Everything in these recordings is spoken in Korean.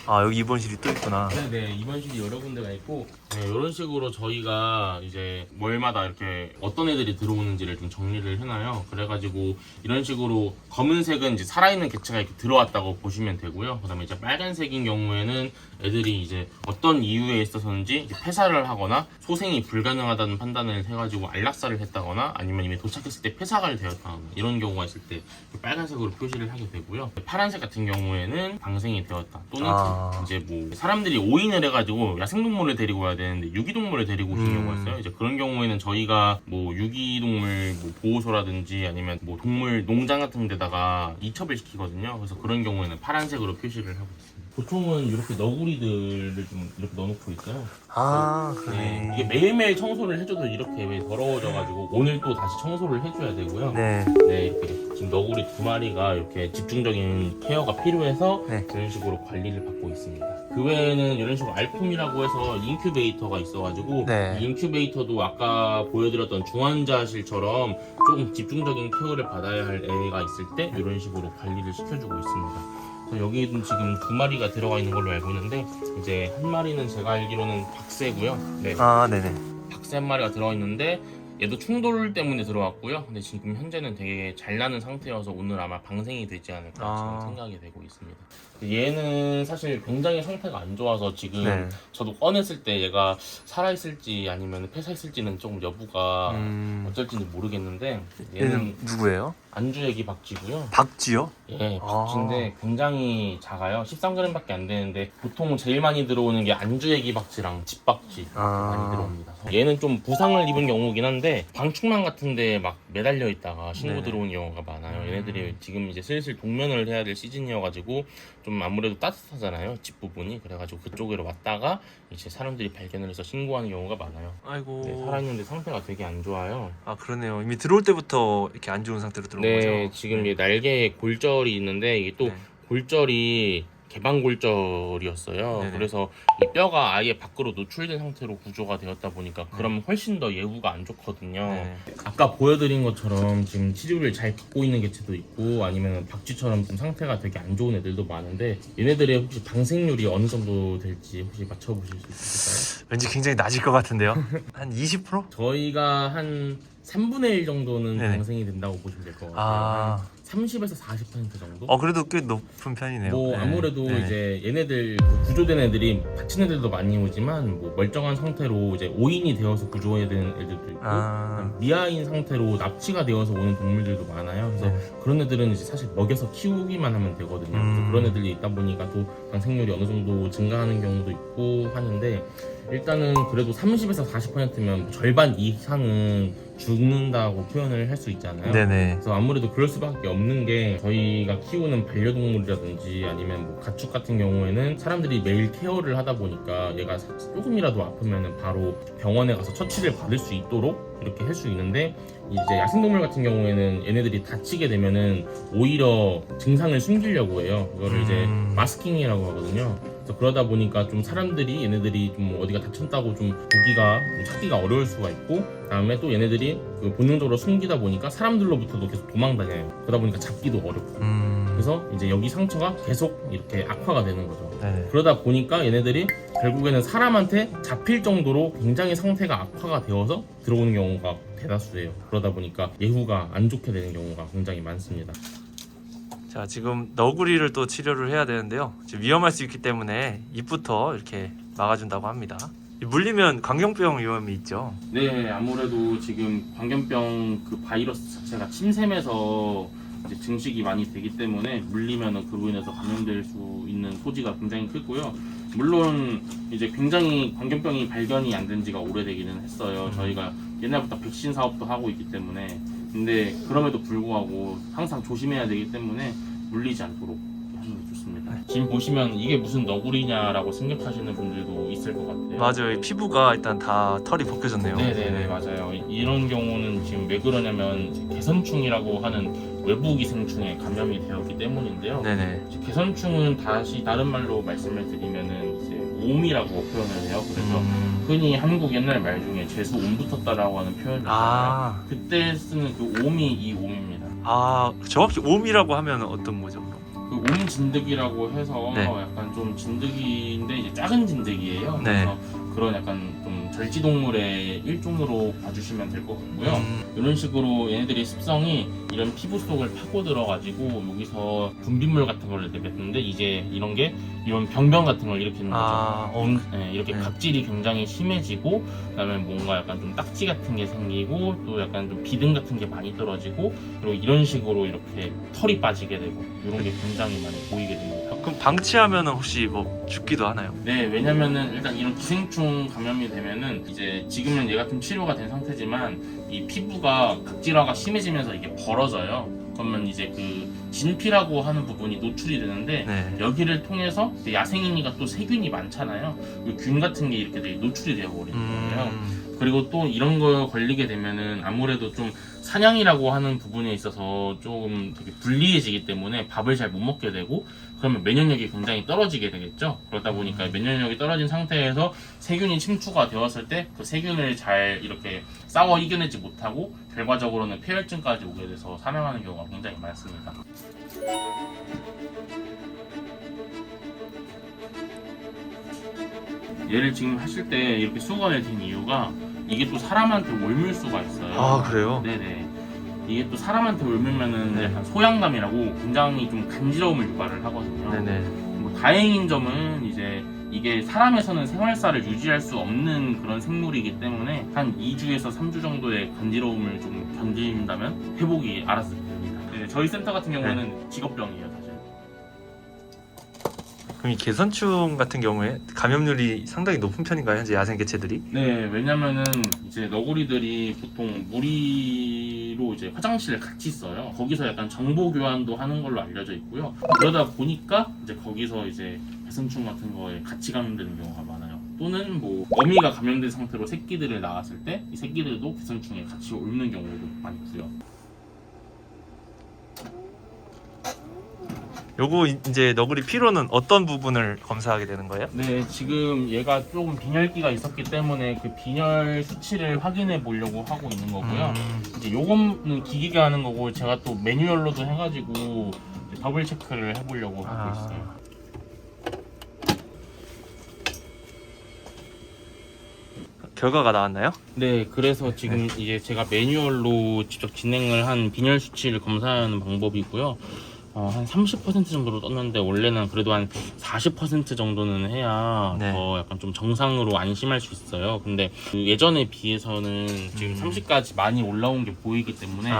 아, 여기 입원실이 또 있구나. 네네, 입원실이 여러 군데가 있고, 네, 이런 식으로 저희가 이제 월마다 이렇게 어떤 애들이 들어오는지를 좀 정리를 해놔요. 그래가지고 이런 식으로 검은색은 이제 살아있는 개체가 이렇게 들어왔다고 보시면 되고요. 그 다음에 이제 빨간색인 경우에는 애들이 이제 어떤 이유에 있어서인지 이제 폐사를 하거나 소생이 불가능하다는 판단을 해가지고 안락사를 했다거나 아니면 이미 도착했을 때 폐사가 되었다거나 이런 경우가 있을 때 빨간색으로 표시를 하게 되고요. 파란색 같은 경우에는 방생이 되었다 또는 이제 뭐 사람들이 오인을 해가지고 야생동물을 데리고 와야 되는데 유기동물을 데리고 오신 경우가 있어요. 이제 그런 경우에는 저희가 뭐 유기동물 뭐 보호소라든지 아니면 뭐 동물 농장 같은 데다가 이첩을 시키거든요. 그래서 그런 경우에는 파란색으로 표시를 하고 있습니다. 보통은 이렇게 너구리들을 좀 이렇게 넣어놓고 있어요. 아, 네, 그러네. 이게 매일매일 청소를 해줘도 이렇게 왜 더러워져가지고 오늘 또 다시 청소를 해줘야 되고요. 네. 네, 이렇게 지금 너구리 2마리가 이렇게 집중적인 케어가 필요해서 네. 이런 식으로 관리를 받고 있습니다. 그 외에는 이런 식으로 알품이라고 해서 인큐베이터가 있어가지고 네. 이 인큐베이터도 아까 보여드렸던 중환자실처럼 조금 집중적인 케어를 받아야 할 애가 있을 때 이런 식으로 관리를 시켜주고 있습니다. 그래서 여기는 지금 2마리가 들어가 있는 걸로 알고 있는데 이제 한 마리는 제가 알기로는 박새고요. 네, 아, 네네. 박새 한 마리가 들어가 있는데 얘도 충돌 때문에 들어왔고요. 근데 지금 현재는 되게 잘 나는 상태여서 오늘 아마 방생이 되지 않을까 지금 생각이 되고 있습니다. 얘는 사실 굉장히 상태가 안 좋아서 지금 네. 저도 꺼냈을 때 얘가 살아있을지 아니면 폐사했을지는 조금 여부가 어쩔지는 모르겠는데 얘는 누구예요? 안주애기 박쥐고요. 박쥐요? 예, 박쥐인데 굉장히 작아요. 13g밖에 안 되는데 보통 제일 많이 들어오는 게 안주애기 박쥐랑 집박쥐 많이 들어옵니다. 얘는 좀 부상을 입은 경우긴 한데 방충망 같은데 막 매달려 있다가 신고 들어오는 경우가 많아요. 얘네들이 지금 이제 슬슬 동면을 해야 될 시즌이어가지고 좀 아무래도 따뜻하잖아요, 집 부분이. 그래가지고 그쪽으로 왔다가 이제 사람들이 발견을 해서 신고하는 경우가 많아요. 아이고. 네, 살아있는데 상태가 되게 안 좋아요. 아, 그러네요. 이미 들어올 때부터 이렇게 안 좋은 상태로 들어온 거죠? 네, 지금 이 날개에 골절이 있는데 이게 또 네. 골절이 개방골절이었어요. 네네. 그래서 이 뼈가 아예 밖으로 노출된 상태로 구조가 되었다 보니까 그러면 훨씬 더 예후가 안 좋거든요. 네네. 아까 보여드린 것처럼 지금 치료를 잘 받고 있는 개체도 있고 아니면 박쥐처럼 좀 상태가 되게 안 좋은 애들도 많은데 얘네들의 혹시 방생률이 어느 정도 될지 혹시 맞춰보실 수 있을까요? 왠지 굉장히 낮을 것 같은데요? 한 20%? 저희가 한 3분의 1 정도는 네네. 방생이 된다고 보시면 될 것 같아요. 아. 한 30에서 40% 정도? 그래도 꽤 높은 편이네요. 뭐 네. 아무래도 네. 이제 얘네들 그 구조된 애들이 다친 애들도 많이 오지만 뭐 멀쩡한 상태로 이제 오인이 되어서 구조된 애들도 있고 미아인 상태로 납치가 되어서 오는 동물들도 많아요. 그래서 네. 그런 애들은 이제 사실 먹여서 키우기만 하면 되거든요. 그래서 그런 애들이 있다 보니까 또 방생률이 어느 정도 증가하는 경우도 있고 하는데 일단은 그래도 30에서 40%면 절반 이상은 죽는다고 표현을 할 수 있잖아요. 네네. 그래서 아무래도 그럴 수밖에 없는 게 저희가 키우는 반려동물이라든지 아니면 뭐 가축 같은 경우에는 사람들이 매일 케어를 하다 보니까 얘가 조금이라도 아프면은 바로 병원에 가서 처치를 받을 수 있도록 이렇게 할 수 있는데 이제 야생동물 같은 경우에는 얘네들이 다치게 되면은 오히려 증상을 숨기려고 해요. 이거를 이제 마스킹이라고 하거든요. 그래서 그러다 보니까 좀 사람들이 얘네들이 좀 어디가 다쳤다고 좀 보기가 찾기가 어려울 수가 있고 그다음에 또 얘네들이 그 본능적으로 숨기다 보니까 사람들로부터도 계속 도망다녀요. 그러다 보니까 잡기도 어렵고 그래서 이제 여기 상처가 계속 이렇게 악화가 되는 거죠. 네네. 그러다 보니까 얘네들이 결국에는 사람한테 잡힐 정도로 굉장히 상태가 악화가 되어서 들어오는 경우가 대다수예요. 그러다 보니까 예후가 안 좋게 되는 경우가 굉장히 많습니다. 자, 지금 너구리를 또 치료를 해야 되는데요. 지금 위험할 수 있기 때문에 입부터 이렇게 막아준다고 합니다. 물리면 광견병 위험이 있죠. 네, 아무래도 지금 광견병 그 바이러스 자체가 침샘에서 이제 증식이 많이 되기 때문에 물리면은 그로 인해서 감염될 수 있는 소지가 굉장히 크고요. 물론 이제 굉장히 광견병이 발견이 안 된 지가 오래되기는 했어요. 저희가 옛날부터 백신 사업도 하고 있기 때문에 근데 그럼에도 불구하고 항상 조심해야 되기 때문에 물리지 않도록 하는 게 좋습니다. 지금 보시면 이게 무슨 너구리냐라고 생각하시는 분들도 있을 것 같아요. 맞아요. 이 피부가 일단 다 털이 벗겨졌네요. 네네네 맞아요. 이런 경우는 지금 왜 그러냐면 이제 개선충이라고 하는 외부 기생충에 감염이 되었기 때문인데요. 네네. 이제 개선충은 다시 다른 말로 말씀을 드리면은 이제 옴이라고 표현을 해요. 그래서 흔히 한국 옛날 말 중에 재수 옴 붙었다라고 하는 표현이 있잖아요. 아, 그때 쓰는 그 옴이 이 옴입니다. 아 정확히 옴이라고 하면 어떤 거죠? 그럼? 그 옴 진드기라고 해서 네. 약간 좀 진드기인데 이제 작은 진드기예요. 네. 그래서 그런 약간 좀 절지동물의 일종으로 봐주시면 될 것 같고요. 이런 식으로 얘네들이 습성이 이런 피부 속을 파고 들어가지고 여기서 분비물 같은 걸 내뱉는데 이제 이런 병변 같은 걸 일으키는 거죠. 아, 네, 이렇게 네. 각질이 굉장히 심해지고 그다음에 뭔가 약간 좀 딱지 같은 게 생기고 또 약간 좀 비듬 같은 게 많이 떨어지고 그리고 이런 식으로 이렇게 털이 빠지게 되고 이런 게 굉장히 많이 보이게 됩니다. 그럼 방치하면 혹시 뭐 죽기도 하나요? 네, 왜냐면은 일단 이런 기생충 감염이 되면은 이제 지금은 얘가 좀 치료가 된 상태지만 이 피부가 각질화가 심해지면서 이게 벌어져요. 그러면 이제 그 진피라고 하는 부분이 노출이 되는데 네. 여기를 통해서 야생이니까 또 세균이 많잖아요. 그 균 같은 게 이렇게 노출이 되어 버리는 거예요. 그리고 또 이런 거 걸리게 되면은 아무래도 좀 사냥이라고 하는 부분에 있어서 조금 되게 불리해지기 때문에 밥을 잘 못 먹게 되고 그러면 면역력이 굉장히 떨어지게 되겠죠. 그러다 보니까 면역력이 떨어진 상태에서 세균이 침투가 되었을 때 그 세균을 잘 이렇게 싸워 이겨내지 못하고 결과적으로는 폐혈증까지 오게 돼서 사망하는 경우가 굉장히 많습니다. 얘를 지금 하실 때 이렇게 수건을 댄 이유가 이게 또 사람한테 옮을 수가 있어요. 아 그래요? 네네. 이게 또 사람한테 옮으면은 네. 약간 소양감이라고 굉장히 좀 간지러움을 유발을 하거든요. 네네. 뭐 다행인 점은 이제 이게 사람에서는 생활사를 유지할 수 없는 그런 생물이기 때문에 한 2주에서 3주 정도의 간지러움을 좀 견딘다면 회복이 알아서 됩니다. 네, 저희 센터 같은 경우는 직업병이에요, 사실. 그럼 이 개선충 같은 경우에 감염률이 상당히 높은 편인가요? 현재 야생 개체들이? 네, 왜냐면은 이제 너구리들이 보통 무리로 이제 화장실을 같이 써요. 거기서 약간 정보 교환도 하는 걸로 알려져 있고요. 그러다 보니까 이제 거기서 이제 개선충 같은 거에 같이 감염되는 경우가 많아요. 또는 뭐 어미가 감염된 상태로 새끼들을 낳았을 때 이 새끼들도 개선충에 같이 옮는 경우도 많고요. 요거 이제 너구리 피로는 어떤 부분을 검사하게 되는 거예요? 네, 지금 얘가 조금 빈혈기가 있었기 때문에 그 빈혈 수치를 확인해 보려고 하고 있는 거고요. 이제 요거는 기계가 하는 거고 제가 또 매뉴얼로도 해가지고 이제 더블 체크를 해보려고 하고 있어요. 결과가 나왔나요? 네, 그래서 지금 이제 제가 매뉴얼로 직접 진행을 한 빈혈 수치를 검사하는 방법이고요. 한 30% 정도로 떴는데 원래는 그래도 한 40% 정도는 해야 네. 더 약간 좀 정상으로 안심할 수 있어요. 근데 그 예전에 비해서는 지금 30까지 많이 올라온 게 보이기 때문에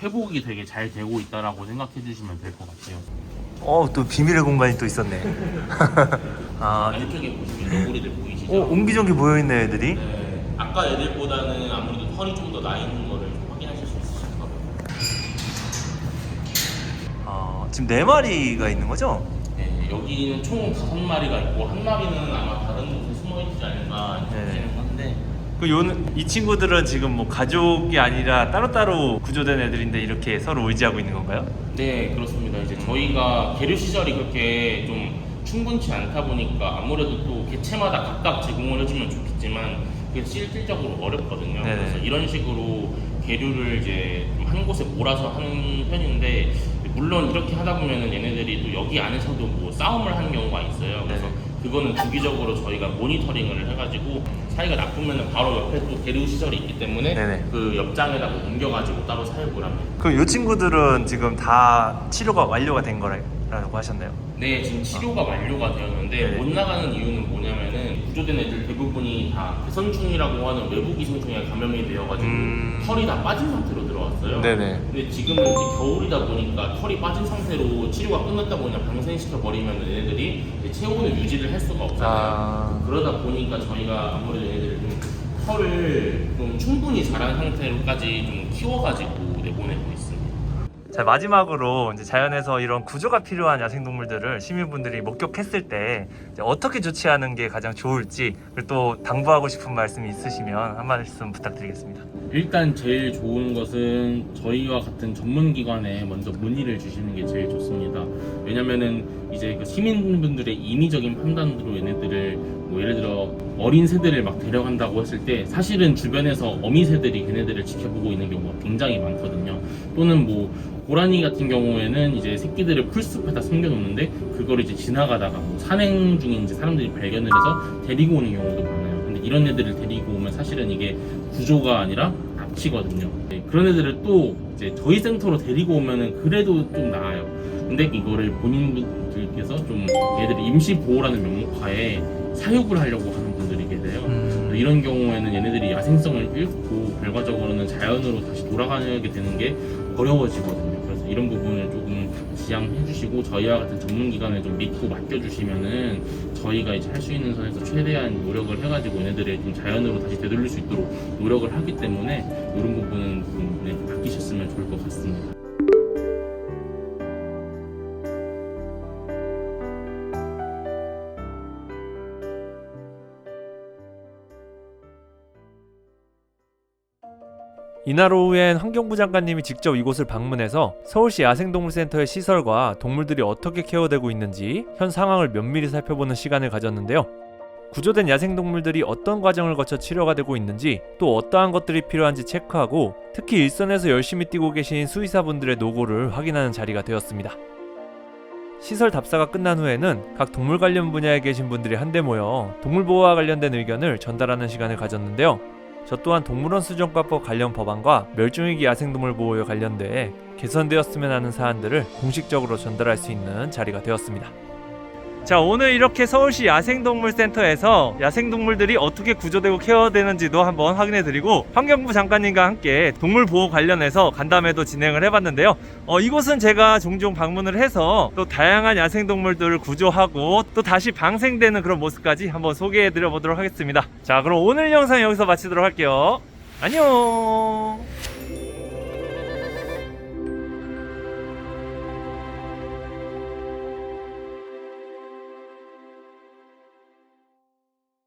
회복이 되게 잘 되고 있다라고 생각해 주시면 될 것 같아요. 또 비밀의 공간이 또 있었네. 안쪽에 보시면 너구리들 보이시죠? 옹기종기 모여있네 애들이. 네, 아까 애들보다는 아무래도 털이 좀 더 나 있는 거를 좀 확인하실 수 있으실 거예요. 지금 4마리가 있는 거죠? 네, 여기는 총 5마리가 있고 한 마리는 아마 다른 곳에 숨어있지 않을까 싶기는 한데 이 친구들은 지금 뭐 가족이 아니라 따로따로 구조된 애들인데 이렇게 서로 의지하고 있는 건가요? 네, 그렇습니다. 이제 저희가 계류 시설이 그렇게 좀 충분치 않다 보니까 아무래도 또 개체마다 각각 제공을 해주면 좋겠지만 그게 실질적으로 어렵거든요. 네네. 그래서 이런 식으로 계류를 이제 좀 한 곳에 몰아서 하는 편인데 물론 이렇게 하다 보면은 얘네들이 또 여기 안에서도 뭐 싸움을 하는 경우가 있어요. 그래서 그거는 주기적으로 저희가 모니터링을 해가지고 사이가 나쁘면은 바로 옆에 또 계류 시설이 있기 때문에 네네. 그 옆장에다가 옮겨가지고 따로 사육을 합니다. 그럼 이 친구들은 지금 다 치료가 완료가 된 거라고 하셨나요? 네, 지금 치료가 완료가 되었는데 네네. 못 나가는 이유는 뭐냐면은 구조된 애들 대부분이 다 개선충이라고 하는 외부 기생충에 감염이 되어가지고 털이 다 빠진 상태로 들어왔어요. 네네. 근데 지금은 이제 겨울이다 보니까 털이 빠진 상태로 치료가 끝났다 보니까 방생시켜 버리면 얘네들이 이제 체온을 유지를 할 수가 없잖아요. 그러다 보니까 저희가 아무래도 얘네들을 좀 털을 좀 충분히 자란 상태로까지 좀 키워가지고 내보내고 있습니다. 자, 마지막으로 이제 자연에서 이런 구조가 필요한 야생동물들을 시민분들이 목격했을 때 이제 어떻게 조치하는 게 가장 좋을지, 그리고 또 당부하고 싶은 말씀이 있으시면 한 말씀 부탁드리겠습니다. 일단 제일 좋은 것은 저희와 같은 전문기관에 먼저 문의를 주시는 게 제일 좋습니다. 왜냐면은 이제 그 시민분들의 인위적인 판단으로 얘네들을 뭐 예를 들어 어린 새들을 막 데려간다고 했을 때 사실은 주변에서 어미 새들이 걔네들을 지켜보고 있는 경우가 굉장히 많거든요. 또는 뭐 고라니 같은 경우에는 이제 새끼들을 풀숲에다 숨겨놓는데 그걸 이제 지나가다가 뭐 산행 중인 이제 사람들이 발견을 해서 데리고 오는 경우도 많아요. 근데 이런 애들을 데리고 오면 사실은 이게 구조가 아니라 납치거든요. 네, 그런 애들을 또 이제 저희 센터로 데리고 오면은 그래도 좀 나아요. 근데 이거를 본인들께서 좀 얘들을 임시 보호라는 명목하에 사육을 하려고 하는 분들이 계세요. 이런 경우에는 얘네들이 야생성을 잃고 결과적으로는 자연으로 다시 돌아가게 되는 게 어려워지거든요. 그래서 이런 부분을 조금 지양해 주시고 저희와 같은 전문기관을 좀 믿고 맡겨주시면은 저희가 이제 할 수 있는 선에서 최대한 노력을 해가지고 얘네들을 좀 자연으로 다시 되돌릴 수 있도록 노력을 하기 때문에 이런 부분은 좀 네, 바뀌셨으면 좋을 것 같습니다. 이날 오후엔 환경부 장관님이 직접 이곳을 방문해서 서울시 야생동물센터의 시설과 동물들이 어떻게 케어되고 있는지 현 상황을 면밀히 살펴보는 시간을 가졌는데요. 구조된 야생동물들이 어떤 과정을 거쳐 치료가 되고 있는지, 또 어떠한 것들이 필요한지 체크하고 특히 일선에서 열심히 뛰고 계신 수의사분들의 노고를 확인하는 자리가 되었습니다. 시설 답사가 끝난 후에는 각 동물 관련 분야에 계신 분들이 한데 모여 동물보호와 관련된 의견을 전달하는 시간을 가졌는데요. 저 또한 동물원 수정과법 관련 법안과 멸종위기 야생동물 보호에 관련돼 개선되었으면 하는 사안들을 공식적으로 전달할 수 있는 자리가 되었습니다. 자, 오늘 이렇게 서울시 야생동물센터에서 야생동물들이 어떻게 구조되고 케어되는지도 한번 확인해드리고 환경부 장관님과 함께 동물보호 관련해서 간담회도 진행을 해봤는데요. 이곳은 제가 종종 방문을 해서 또 다양한 야생동물들을 구조하고 또 다시 방생되는 그런 모습까지 한번 소개해드려 보도록 하겠습니다. 자, 그럼 오늘 영상 여기서 마치도록 할게요. 안녕.